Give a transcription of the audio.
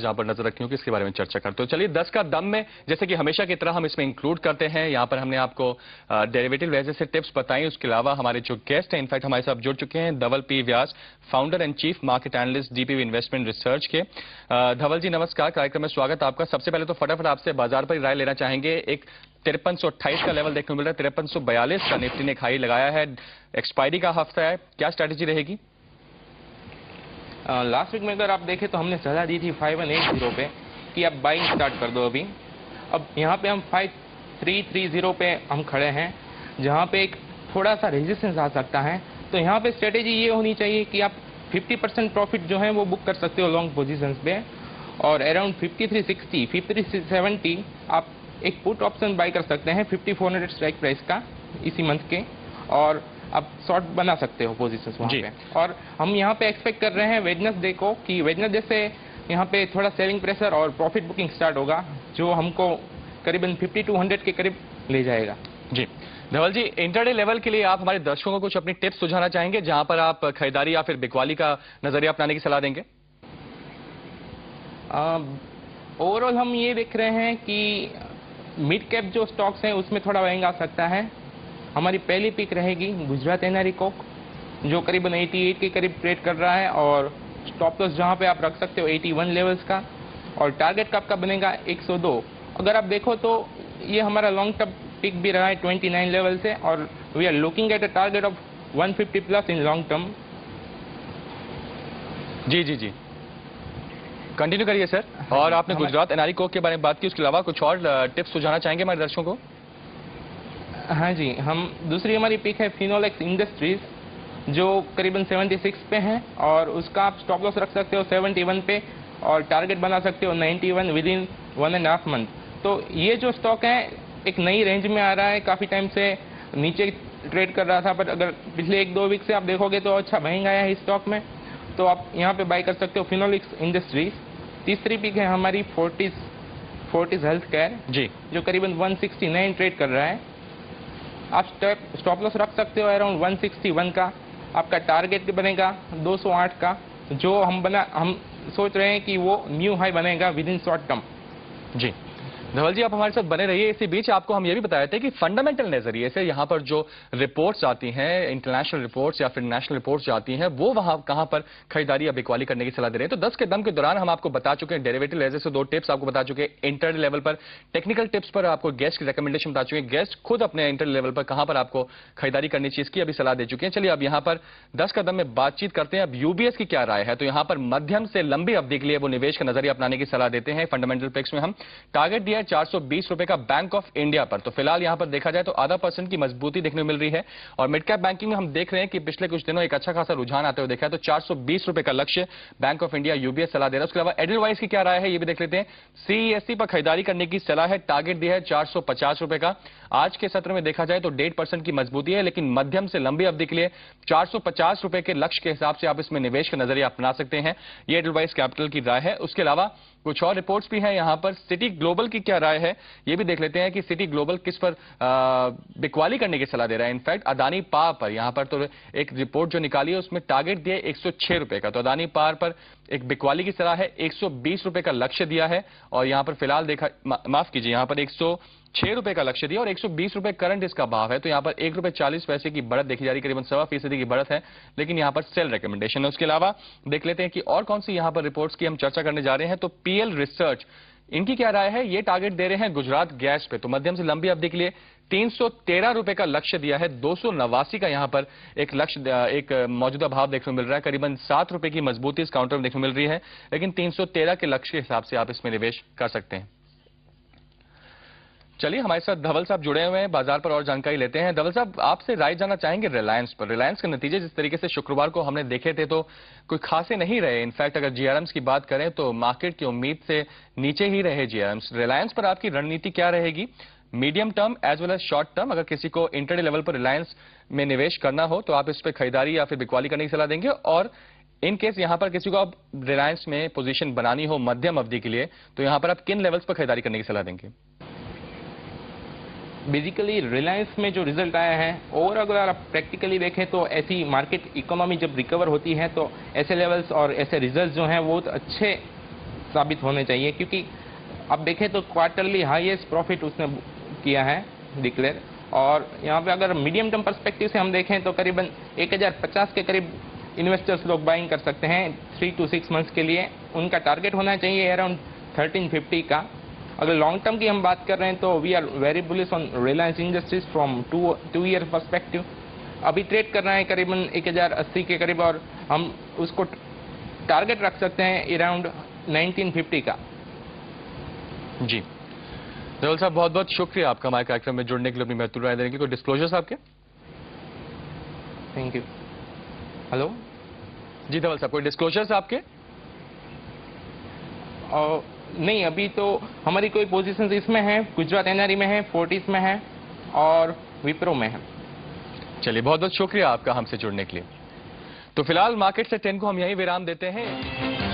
जहां पर नजर रखी होगी इसके बारे में चर्चा करते हो। चलिए 10 का दम में जैसे कि हमेशा की तरह हम इसमें इंक्लूड करते हैं, यहां पर हमने आपको डेरिवेटिव वजह से टिप्स बताई। उसके अलावा हमारे जो गेस्ट हैं इनफैक्ट हमारे साथ जुड़ चुके हैं Dhaval P Vyas, founder and chief market analyst DPV investment research के। धवल जी नमस्कार, कार्यक्रम में स्वागत आपका। सबसे पहले तो फटाफट आपसे बाजार पर राय लेना चाहेंगे। एक 5328 का लेवल देखने को मिल रहा है, 5342 का निफ्टी ने खाई लगाया है, एक्सपायरी का हफ्ता है, क्या स्ट्रैटेजी रहेगी? लास्ट वीक में अगर आप देखें तो हमने सलाह दी थी 5180 पे कि आप बाइंग स्टार्ट कर दो अभी। अब यहाँ पे हम 5330 पे हम खड़े हैं, जहाँ पे एक थोड़ा सा रेजिस्टेंस आ सकता है। तो यहाँ पे स्ट्रेटेजी ये होनी चाहिए कि आप 50% प्रॉफिट जो है वो बुक कर सकते हो लॉन्ग पोजीशंस पे, और अराउंड 5360 5370 आप एक पुट ऑप्शन बाय कर सकते हैं 5400 स्ट्राइक प्राइस का इसी मंथ के, और आप शॉर्ट बना सकते हो पोजीशंस वहाँ पे। और हम यहाँ पे एक्सपेक्ट कर रहे हैं वेडनेसडे को कि वेडनेसडे से यहाँ पे थोड़ा सेलिंग प्रेशर और प्रॉफिट बुकिंग स्टार्ट होगा, जो हमको करीबन 5200 के करीब ले जाएगा। जी धवल जी, इंटरडे लेवल के लिए आप हमारे दर्शकों को कुछ अपनी टिप्स सुझाना चाहेंगे जहां पर आप खरीदारी या फिर बिकवाली का नजरिया अपनाने की सलाह देंगे? ओवरऑल हम ये देख रहे हैं कि मिड कैप जो स्टॉक्स हैं उसमें थोड़ा महंगा आ सकता है। हमारी पहली पिक रहेगी गुजरात एनआरई कोक, जो करीबन 88 के करीब ट्रेड कर रहा है, और स्टॉप लॉस जहां पे आप रख सकते हो 81 लेवल्स का, और टारगेट का आपका बनेगा 102। अगर आप देखो तो ये हमारा लॉन्ग टर्म पिक भी रहा है 29 लेवल से, और we are looking at a target of 150 plus in long term. जी जी जी, कंटिन्यू करिए सर। और आपने गुजरात एनआरई कोक के बारे में बात की, उसके अलावा कुछ और टिप्स सुझाना चाहेंगे हमारे दर्शकों को? हाँ जी, हम दूसरी हमारी पिक है फिनोलेक्स इंडस्ट्रीज, जो करीबन 76 पे है, और उसका आप स्टॉप लॉस रख सकते हो 71 पे, और टारगेट बना सकते हो 91 विद इन 1.5 मंथ। तो ये जो स्टॉक है एक नई रेंज में आ रहा है, काफ़ी टाइम से नीचे ट्रेड कर रहा था, पर अगर पिछले 1-2 वीक से आप देखोगे तो अच्छा महंगा आया है इस स्टॉक में, तो आप यहाँ पे बाय कर सकते हो फिनोलेक्स इंडस्ट्रीज। तीसरी पिक है हमारी फोर्टिस हेल्थ केयर जी, जो करीबन 169 ट्रेड कर रहा है। आप स्टॉप लॉस रख सकते हो अराउंड 161 का, आपका टारगेट बनेगा 208 का, जो हम सोच रहे हैं कि वो न्यू हाई बनेगा विद इन शॉर्ट टर्म। जी धवल जी, आप हमारे साथ बने रहिए। इसी बीच आपको हम ये भी बताए थे कि फंडामेंटल नजरिए से यहाँ पर जो रिपोर्ट्स आती हैं, इंटरनेशनल रिपोर्ट्स या फिर नेशनल रिपोर्ट्स जो आती हैं, वो वहां कहां पर खरीदारी या बिकवाली करने की सलाह दे रहे हैं। तो 10 के दम के दौरान हम आपको बता चुके हैं डेरिवेटिव लेजर से 2 टिप्स आपको बता चुके हैं, इंटर लेवल पर टेक्निकल टिप्स पर आपको गेस्ट की रिकमेंडेशन बता चुके हैं, गेस्ट खुद अपने इंटर लेवल पर कहां पर आपको खरीदारी करनी चाहिए इसकी अभी सलाह दे चुके हैं। चलिए अब यहाँ पर 10 का दम में बातचीत करते हैं। अब यूबीएस की क्या राय है, तो यहाँ पर मध्यम से लंबी अवधि के लिए वो निवेश का नजरिया अपनाने की सलाह देते हैं। फंडामेंटल पिक्स में हम टारगेट दिया है 420 रुपए का बैंक ऑफ इंडिया पर, तो फिलहाल यहां पर देखा जाए तो आधा % की मजबूती देखने को मिल रही है। और मिड कैप बैंकिंग में हम देख रहे हैं कि पिछले कुछ दिनों एक अच्छा खासा रुझान आते हुए देखा है, तो 420 रुपए का लक्ष्य बैंक ऑफ इंडिया यूबीएस सलाह दे रहा है। उसके अलावा एडलवाइस की क्या राय है ये भी देख लेते हैं। सीईएससी पर खरीदारी करने की सलाह है, टारगेट दिया है 450 रुपए का। आज के सत्र में देखा जाए तो 1.5% की मजबूती है, लेकिन मध्यम से लंबी अवधि के लिए 450 रुपए के लक्ष्य के हिसाब से आप इसमें निवेश का नजरिया अपना सकते हैं। ये एडलवाइस कैपिटल की राय है। उसके अलावा कुछ और रिपोर्ट्स भी हैं यहां पर। सिटी ग्लोबल की क्या राय है ये भी देख लेते हैं कि सिटी ग्लोबल किस पर बिकवाली करने की सलाह दे रहा है। इनफैक्ट अदानी पावर पर यहां पर तो एक रिपोर्ट जो निकाली है उसमें टारगेट दिया 106 रुपए का, तो अदानी पावर पर एक बिकवाली की सलाह है, 120 रुपए का लक्ष्य दिया है। और यहां पर फिलहाल देखा माफ कीजिए, यहां पर 106 रुपए का लक्ष्य दिया और 120 रुपए करंट इसका भाव है, तो यहां पर ₹1.40 की बढ़त देखी जा रही है, करीबन 1.25% की बढ़त है, लेकिन यहां पर सेल रिकमेंडेशन है। उसके अलावा देख लेते हैं कि और कौन सी यहां पर रिपोर्ट्स की हम चर्चा करने जा रहे हैं। तो पीएल रिसर्च, इनकी क्या राय है, ये टारगेट दे रहे हैं गुजरात गैस पे, तो मध्यम से लंबी अवधि के लिए 313 रुपए का लक्ष्य दिया है। 289 का यहां पर एक लक्ष्य, एक मौजूदा भाव देखने को मिल रहा है, करीबन 7 रुपए की मजबूती इस काउंटर में देखने को मिल रही है, लेकिन 313 के लक्ष्य के हिसाब से आप इसमें निवेश कर सकते हैं। चलिए हमारे साथ धवल साहब जुड़े हुए हैं, बाजार पर और जानकारी लेते हैं। धवल साहब, आपसे राय जानना चाहेंगे रिलायंस पर। रिलायंस के नतीजे जिस तरीके से शुक्रवार को हमने देखे थे तो कोई खासे नहीं रहे। इनफैक्ट अगर जीआरएम्स की बात करें तो मार्केट की उम्मीद से नीचे ही रहे जीआरएम्स। रिलायंस पर आपकी रणनीति क्या रहेगी, medium term as well as short term? अगर किसी को इंटरडे लेवल पर रिलायंस में निवेश करना हो तो आप इस पर खरीदारी या फिर बिकवाली करने की सलाह देंगे, और इन केस यहां पर किसी को अब रिलायंस में पोजीशन बनानी हो मध्यम अवधि के लिए तो यहां पर आप किन लेवल्स पर खरीदारी करने की सलाह देंगे? बेसिकली रिलायंस में जो रिजल्ट आया है, और अगर आप प्रैक्टिकली देखें तो ऐसी मार्केट इकोनॉमी जब रिकवर होती है तो ऐसे लेवल्स और ऐसे रिजल्ट जो हैं वो तो अच्छे साबित होने चाहिए, क्योंकि अब देखें तो क्वार्टरली हाईएस्ट प्रॉफिट उसने किया है डिक्लेयर। और यहाँ पे अगर मीडियम टर्म पर्सपेक्टिव से हम देखें तो करीबन 1050 के करीब इन्वेस्टर्स लोग बाइंग कर सकते हैं 3 to 6 मंथ्स के लिए। उनका टारगेट होना चाहिए अराउंड 1350 का। अगर लॉन्ग टर्म की हम बात कर रहे हैं तो we are very bullish on Reliance Industries from 2 year perspective. अभी ट्रेड कर रहे हैं करीबन 1080 के करीब, और हम उसको टारगेट रख सकते हैं अराउंड 1950 का। जी धवल साहब, बहुत बहुत शुक्रिया आपका हमारे कार्यक्रम में जुड़ने के लिए, अपनी महत्वपूर्ण राय देने के लिए। कोई डिस्क्लोजर्स आपके? Thank you. हेलो जी धवल साहब, कोई डिस्क्लोजर्स आपके? नहीं, अभी तो हमारी कोई पोजीशंस इसमें है, गुजरात एनआरई में है, फोर्टिस में है और विप्रो में है। चलिए, बहुत बहुत शुक्रिया आपका हमसे जुड़ने के लिए। तो फिलहाल मार्केट से 10 को हम यहीं विराम देते हैं।